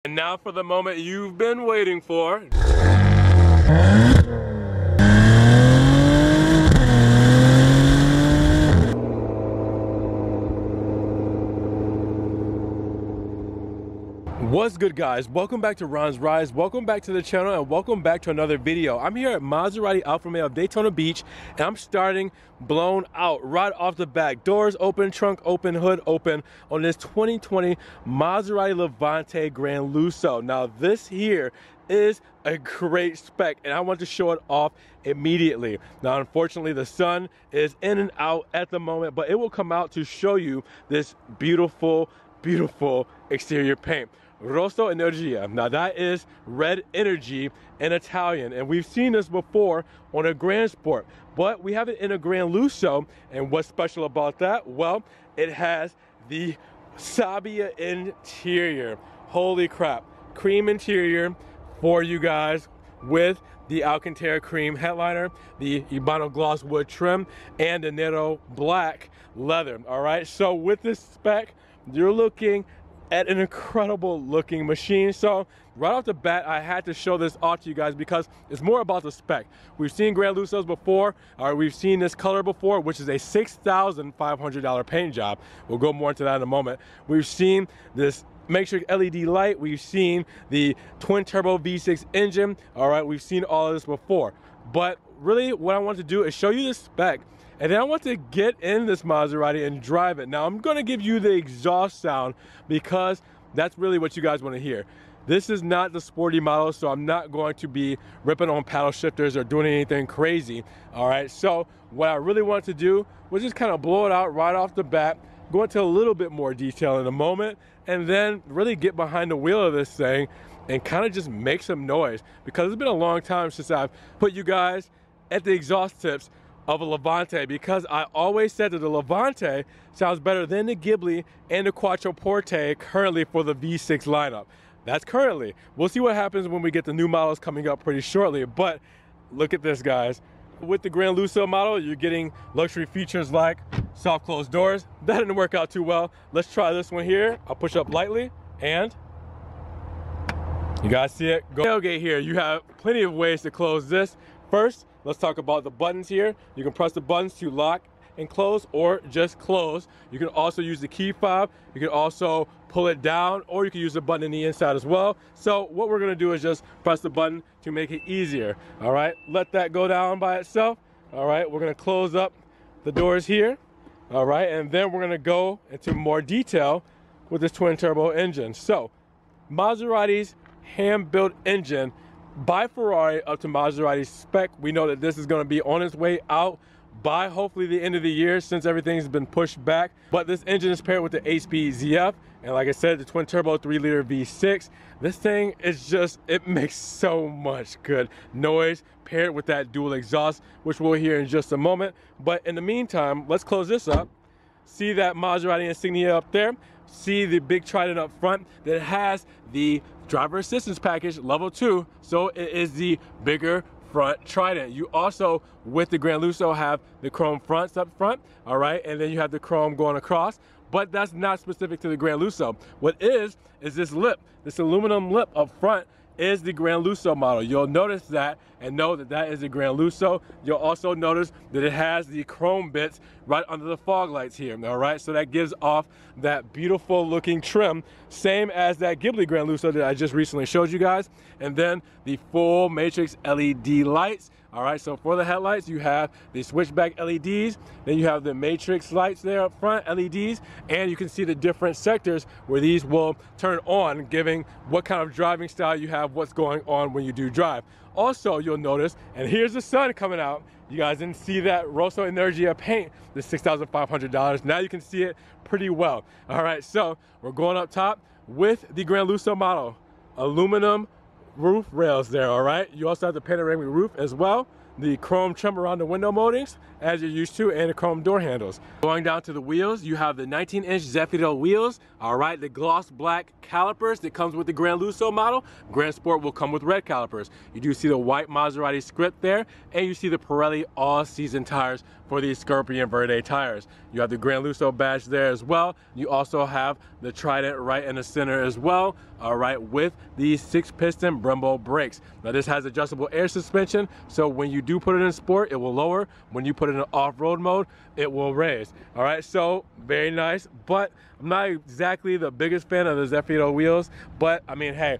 And now for the moment you've been waiting for. What's good, guys? Welcome back to Ron's Rides. Welcome back to the channel and welcome back to another video. I'm here at Maserati Alfa Romeo of Daytona Beach and I'm starting blown out right off the back. Doors open, trunk open, hood open on this 2020 Maserati Levante Gran Lusso. Now this here is a great spec and I want to show it off immediately. Now unfortunately the sun is in and out at the moment, but it will come out to show you this beautiful exterior paint. Rosso Energia. Now that is red energy in Italian, and we've seen this before on a Gran Sport, but we have it in a Gran Lusso. And what's special about that? Well, it has the Sabbia interior. Holy crap. Cream interior for you guys with the Alcantara cream headliner, the Ebano gloss wood trim, and the Nero black leather. All right, so with this spec, you're looking at an incredible looking machine. So right off the bat, I had to show this off to you guys because it's more about the spec. We've seen Gran Lussos before, or we've seen this color before, which is a $6,500 paint job. We'll go more into that in a moment. We've seen this Matrix LED light. We've seen the twin turbo V6 engine. All right, we've seen all of this before. But really what I want to do is show you the spec, and then I want to get in this Maserati and drive it. Now I'm gonna give you the exhaust sound because that's really what you guys wanna hear. This is not the sporty model, so I'm not going to be ripping on paddle shifters or doing anything crazy, all right? So what I really want to do was just kind of blow it out right off the bat, go into a little bit more detail in a moment, and then really get behind the wheel of this thing and kind of just make some noise, because it's been a long time since I've put you guys at the exhaust tips of a Levante, because I always said that the Levante sounds better than the Ghibli and the Quattroporte currently for the V6 lineup. That's currently. We'll see what happens when we get the new models coming up pretty shortly, but look at this, guys. With the Gran Lusso model, you're getting luxury features like soft closed doors. That didn't work out too well. Let's try this one here. I'll push up lightly and you guys see it? Go tailgate here. You have plenty of ways to close this. First, let's talk about the buttons here. You can press the buttons to lock and close or just close. You can also use the key fob. You can also pull it down, or you can use the button in the inside as well. So what we're gonna do is just press the button to make it easier. All right, let that go down by itself. All right, we're gonna close up the doors here. All right, and then we're gonna go into more detail with this twin turbo engine. So Maserati's hand-built engine by Ferrari up to Maserati's spec. We know that this is going to be on its way out by hopefully the end of the year, since everything's been pushed back. But this engine is paired with the 8-speed ZF, and like I said, the twin turbo 3-liter V6. This thing is just, it makes so much good noise paired with that dual exhaust, which we'll hear in just a moment. But in the meantime, let's close this up. See that Maserati insignia up there? See the big Trident up front that has the driver assistance package level 2, so it is the bigger front Trident. You also, with the Gran Lusso, have the chrome fronts up front, all right, and then you have the chrome going across, but that's not specific to the Gran Lusso. What is this lip, this aluminum lip up front is the Gran Lusso model. You'll notice that and know that that is a Gran Lusso. You'll also notice that it has the chrome bits right under the fog lights here, all right? So that gives off that beautiful looking trim, same as that Ghibli Gran Lusso that I just recently showed you guys. And then the full Matrix LED lights. All right, so for the headlights, you have the switchback LEDs, then you have the Matrix lights there up front, LEDs, and you can see the different sectors where these will turn on, giving what kind of driving style you have, what's going on when you do drive. Also, you'll notice, and here's the sun coming out. You guys didn't see that Rosso Energia paint, the $6,500. Now you can see it pretty well. All right, so we're going up top with the Gran Lusso model. Aluminum roof rails there, all right? You also have the panoramic roof as well, the chrome trim around the window moldings, as you're used to, and the chrome door handles. Going down to the wheels, you have the 19-inch Zafiro wheels, all right? The gloss black calipers that comes with the Gran Lusso model. Gran Sport will come with red calipers. You do see the white Maserati script there, and you see the Pirelli all-season tires for these Scorpion Verde tires. You have the Gran Lusso badge there as well. You also have the Trident right in the center as well, all right, with these 6-piston Brembo brakes. Now this has adjustable air suspension, so when you do put it in sport, it will lower. When you put it in off-road mode, it will raise. All right, so very nice, but I'm not exactly the biggest fan of the Zeffiro wheels, but I mean, hey,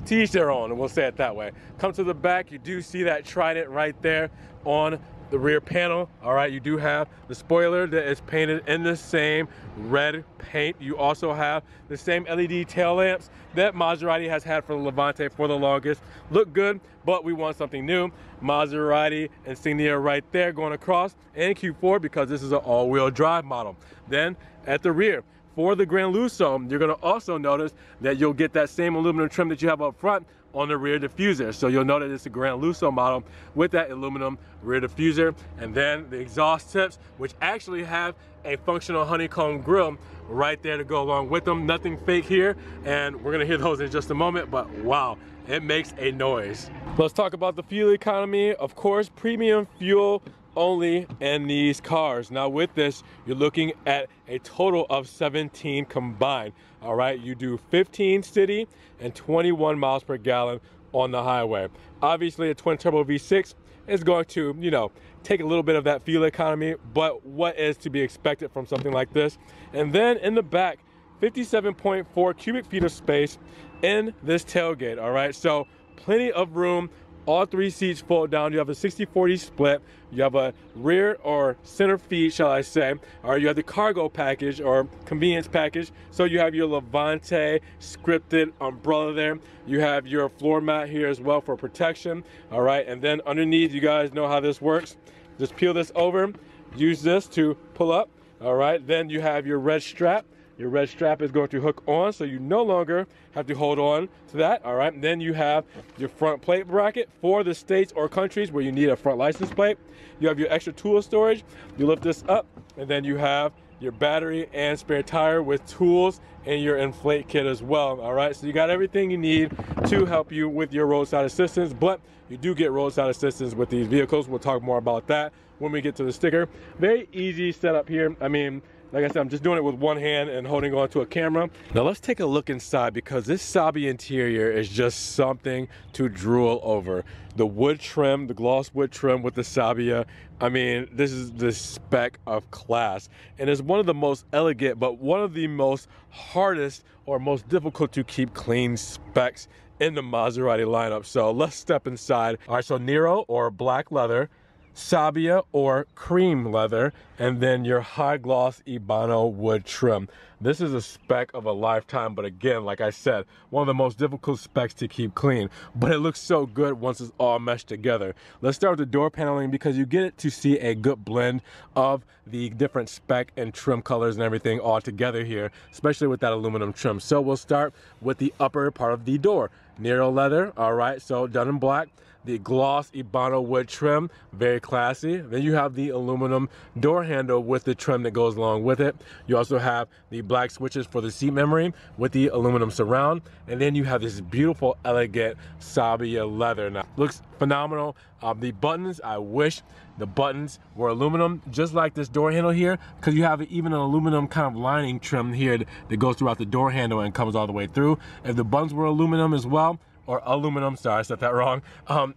to each their own, and we'll say it that way. Come to the back, you do see that Trident right there on the rear panel. All right, you do have the spoiler that is painted in the same red paint. You also have the same LED tail lamps that Maserati has had for the Levante for the longest. Look good, but we want something new. Maserati insignia right there going across, and Q4 because this is an all-wheel drive model. Then at the rear, for the Gran Lusso, you're gonna also notice that you'll get that same aluminum trim that you have up front on the rear diffuser. So you'll know that it's a Gran Lusso model with that aluminum rear diffuser. And then the exhaust tips, which actually have a functional honeycomb grille right there to go along with them. Nothing fake here, and we're gonna hear those in just a moment, but wow, it makes a noise. Let's talk about the fuel economy. Of course, premium fuel only in these cars. Now with this, you're looking at a total of 17 combined. All right, you do 15 city and 21 miles per gallon on the highway. Obviously a twin turbo V6 is going to, you know, take a little bit of that fuel economy, but what is to be expected from something like this? And then in the back, 57.4 cubic feet of space in this tailgate. All right, so plenty of room. All 3 seats fold down. You have a 60-40 split. You have a rear or center feed, shall I say, or you have the cargo package or convenience package. So you have your Levante scripted umbrella there. You have your floor mat here as well for protection. All right, and then underneath, you guys know how this works. Just peel this over, use this to pull up. All right, then you have your red strap. Your red strap is going to hook on, so you no longer have to hold on to that. All right, and then you have your front plate bracket for the states or countries where you need a front license plate. You have your extra tool storage. You lift this up, and then you have your battery and spare tire with tools and your inflate kit as well. All right, so you got everything you need to help you with your roadside assistance, but you do get roadside assistance with these vehicles. We'll talk more about that when we get to the sticker. Very easy setup here. I mean, like I said, I'm just doing it with one hand and holding on to a camera. Now let's take a look inside, because this Sabia interior is just something to drool over. The wood trim, the gloss wood trim with the Sabia, I mean, this is the spec of class. And it's one of the most elegant, but one of the most hardest or most difficult to keep clean specs in the Maserati lineup. So let's step inside. All right, so Nero or black leather, Sabia or cream leather, and then your high gloss Ebano wood trim. This is a spec of a lifetime, but again, like I said, one of the most difficult specs to keep clean, but it looks so good once it's all meshed together. Let's start with the door paneling, because you get to see a good blend of the different spec and trim colors and everything all together here, especially with that aluminum trim. So we'll start with the upper part of the door. Nero leather, all right, so done in black. The gloss Ebano wood trim, very classy. Then you have the aluminum door handle with the trim that goes along with it. You also have the black switches for the seat memory with the aluminum surround. And then you have this beautiful, elegant Sabia leather. Now, looks phenomenal. The buttons, I wish the buttons were aluminum, just like this door handle here, because you have even an aluminum kind of lining trim here that goes throughout the door handle and comes all the way through. If the buttons were aluminum as well, or aluminum, sorry, I said that wrong,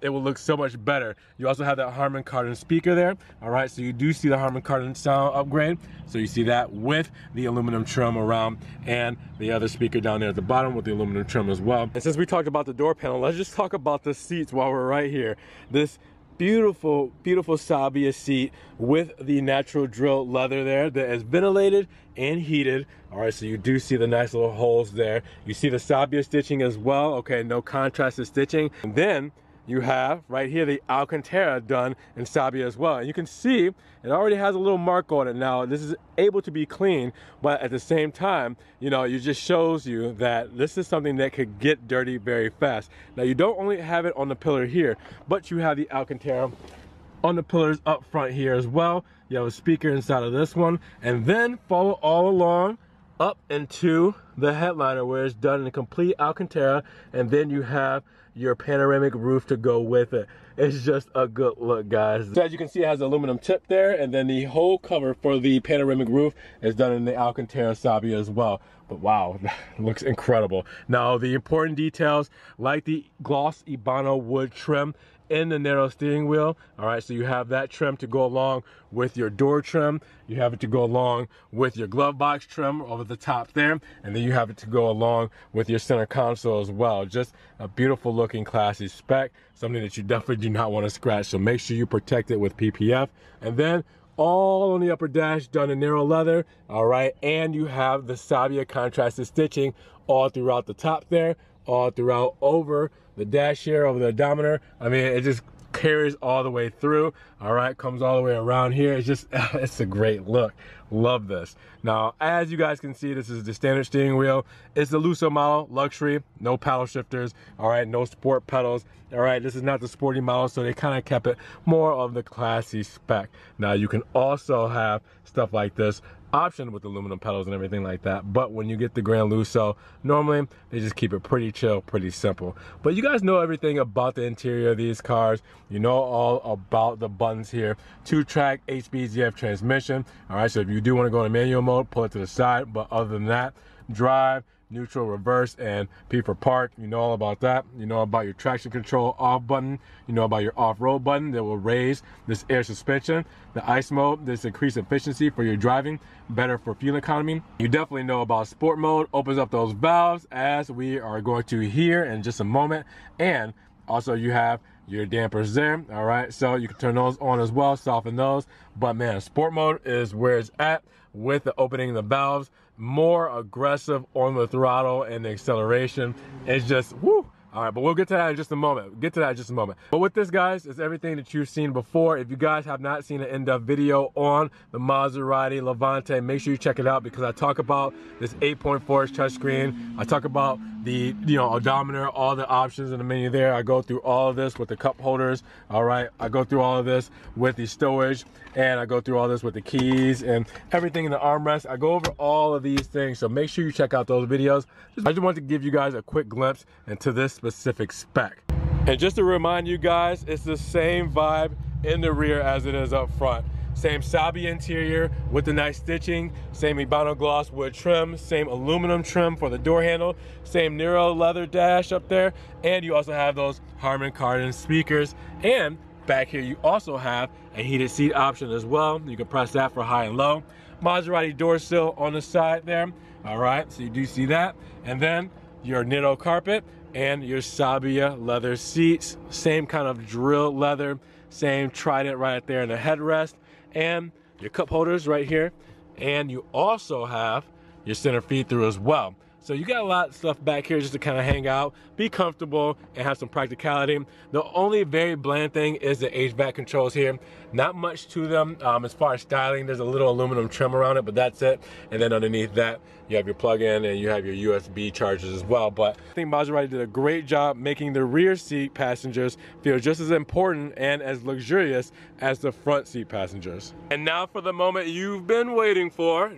it will look so much better. You also have that Harman Kardon speaker there. All right, so you do see the Harman Kardon sound upgrade. So you see that with the aluminum trim around, and the other speaker down there at the bottom with the aluminum trim as well. And since we talked about the door panel, let's just talk about the seats while we're right here. This beautiful, beautiful Sabia seat with the natural drill leather there that is ventilated and heated. All right, so you do see the nice little holes there. You see the Sabia stitching as well. Okay, no contrasted stitching. And then you have right here the Alcantara done in Sabia as well. And you can see it already has a little mark on it. Now this is able to be clean, but at the same time, you know, it just shows you that this is something that could get dirty very fast. Now you don't only have it on the pillar here, but you have the Alcantara on the pillars up front here as well. You have a speaker inside of this one, and then follow all along up into the headliner where it's done in a complete Alcantara, and then you have your panoramic roof to go with it. It's just a good look, guys. So as you can see, it has an aluminum tip there, and then the whole cover for the panoramic roof is done in the Alcantara Sabia as well. But wow, that looks incredible. Now, the important details, like the gloss Ebano wood trim in the narrow steering wheel. All right, so you have that trim to go along with your door trim. You have it to go along with your glove box trim over the top there, and then you have it to go along with your center console as well. Just a beautiful looking, classy spec, something that you definitely do not want to scratch. So make sure you protect it with PPF. And then all on the upper dash done in narrow leather. All right, and you have the Sabia contrasted stitching all throughout the top there, all throughout over the dash here, over the odometer. I mean, it just carries all the way through. All right, comes all the way around here. It's just, it's a great look. Love this. Now, as you guys can see, this is the standard steering wheel. It's the Lusso model, luxury, no paddle shifters. All right, no sport pedals. All right, this is not the sporty model, so they kind of kept it more of the classy spec. Now, you can also have stuff like this option with aluminum pedals and everything like that, but when you get the Gran Lusso, normally they just keep it pretty chill, pretty simple. But you guys know everything about the interior of these cars. You know all about the buttons here. 2-track HBZF transmission. All right, so if you do want to go in manual mode, pull it to the side, but other than that, drive, neutral, reverse, and P for park. You know all about that. You know about your traction control off button. You know about your off-road button that will raise this air suspension. The ice mode, this increased efficiency for your driving, better for fuel economy. You definitely know about sport mode, opens up those valves as we are going to hear in just a moment. And also you have your dampers there. All right, so you can turn those on as well, soften those. But man, sport mode is where it's at with the opening of the valves. More aggressive on the throttle and the acceleration. It's just woo. All right, but we'll get to that in just a moment. But with this, guys, it's everything that you've seen before. If you guys have not seen an in-depth video on the Maserati Levante, make sure you check it out, because I talk about this 8.4-inch touchscreen. I talk about the odometer, all the options in the menu there. I go through all of this with the cup holders. All right, I go through all of this with the stowage, and I go through all this with the keys and everything in the armrest. I go over all of these things, so make sure you check out those videos. I just want to give you guys a quick glimpse into this specific spec. And just to remind you guys, it's the same vibe in the rear as it is up front. Same Sabia interior with the nice stitching, same Ebano gloss wood trim, same aluminum trim for the door handle, same Nero leather dash up there, and you also have those Harman Kardon speakers. And back here you also have a heated seat option as well. You can press that for high and low. Maserati door sill on the side there. All right, so you do see that. And then your Nitto carpet and your Sabia leather seats. Same kind of drill leather, same Trident right there in the headrest, and your cup holders right here. And you also have your center feed through as well. So you got a lot of stuff back here just to kind of hang out, be comfortable, and have some practicality. The only very bland thing is the HVAC controls here. Not much to them as far as styling. There's a little aluminum trim around it, but that's it. And then underneath that, you have your plug-in and you have your USB chargers as well. But I think Maserati did a great job making the rear seat passengers feel just as important and as luxurious as the front seat passengers. And now for the moment you've been waiting for.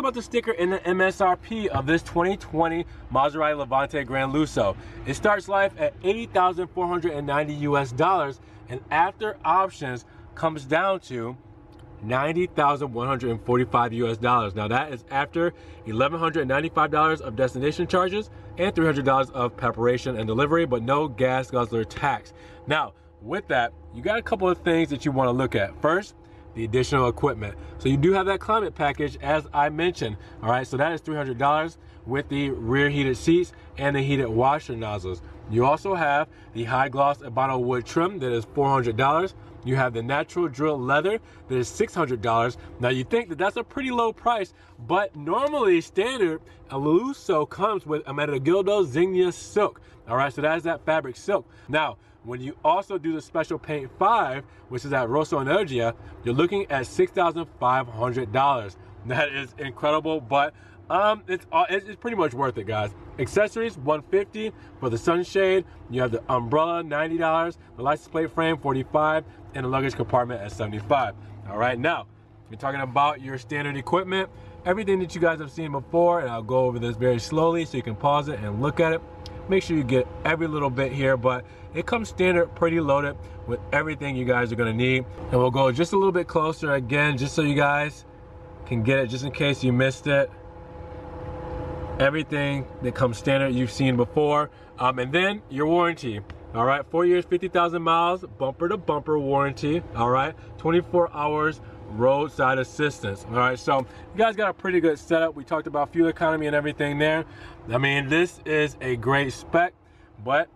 about the sticker and the MSRP of this 2020 Maserati Levante Gran Lusso. It starts life at $80,490 US, and after options comes down to $90,145 US. Now that is after $1,195 of destination charges and $300 of preparation and delivery, but no gas guzzler tax. Now, with that, you got a couple of things that you want to look at. First, the additional equipment. So you do have that climate package, as I mentioned. All right, so that is $300 with the rear heated seats and the heated washer nozzles. You also have the high gloss Ebano wood trim that is $400. You have the natural drill leather that is $600. Now you think that that's a pretty low price, but normally standard a Lusso comes with a Metalgildo Zegna silk. All right, so that's that fabric silk. Now, when you also do the special paint 5, which is at Rosso Energia, you're looking at $6,500. That is incredible, but it's pretty much worth it, guys. Accessories, $150 for the sunshade. You have the umbrella, $90. The license plate frame, $45, and the luggage compartment at $75. All right, now we're talking about your standard equipment, everything that you guys have seen before, and I'll go over this very slowly so you can pause it and look at it. Make sure you get every little bit here, but it comes standard, pretty loaded with everything you guys are gonna need. And we'll go just a little bit closer again, just so you guys can get it, just in case you missed it. Everything that comes standard you've seen before. And then your warranty. All right, 4 years, 50,000 miles, bumper to bumper warranty. All right, 24 hours roadside assistance. All right, so you guys got a pretty good setup. We talked about fuel economy and everything there. I mean, this is a great spec, but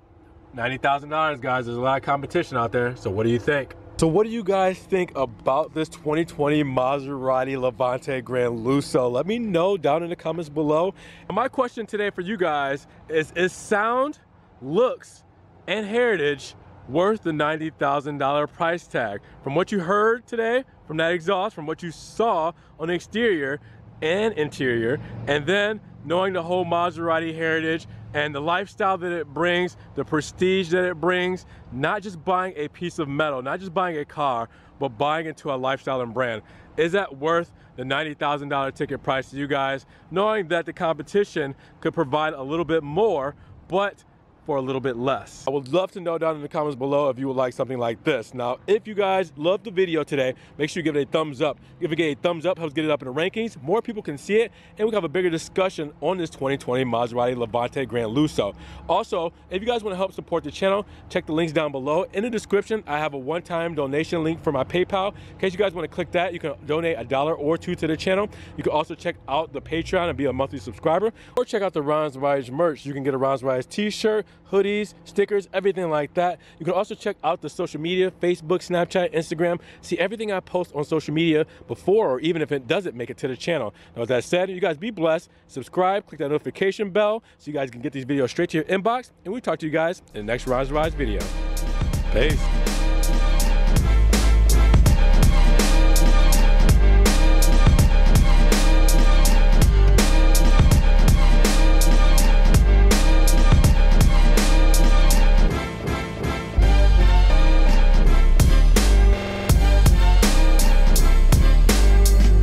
$90,000, guys. There's a lot of competition out there. So what do you think? So what do you guys think about this 2020 Maserati Levante Gran Lusso? Let me know down in the comments below. And my question today for you guys is sound, looks, and heritage worth the $90,000 price tag? From what you heard today, from that exhaust, from what you saw on the exterior and interior, and then knowing the whole Maserati heritage and the lifestyle that it brings, the prestige that it brings, not just buying a piece of metal, not just buying a car, but buying into a lifestyle and brand. Is that worth the $90,000 ticket price to you guys, knowing that the competition could provide a little bit more, but for a little bit less? I would love to know down in the comments below if you would like something like this. Now, if you guys loved the video today, make sure you give it a thumbs up. If you get a thumbs up, helps get it up in the rankings. More people can see it, and we can have a bigger discussion on this 2020 Maserati Levante Gran Lusso. Also, if you guys want to help support the channel, check the links down below. In the description, I have a one-time donation link for my PayPal. In case you guys want to click that, you can donate $1 or $2 to the channel. You can also check out the Patreon and be a monthly subscriber, or check out the Ron's Rides merch. You can get a Ron's Rides t-shirt, hoodies, stickers, everything like that. You can also check out the social media, Facebook, Snapchat, Instagram. See everything I post on social media before, or even if it doesn't make it to the channel. Now, with that said, you guys be blessed. Subscribe, click that notification bell so you guys can get these videos straight to your inbox. And we'll talk to you guys in the next Ron's Rides video. Peace.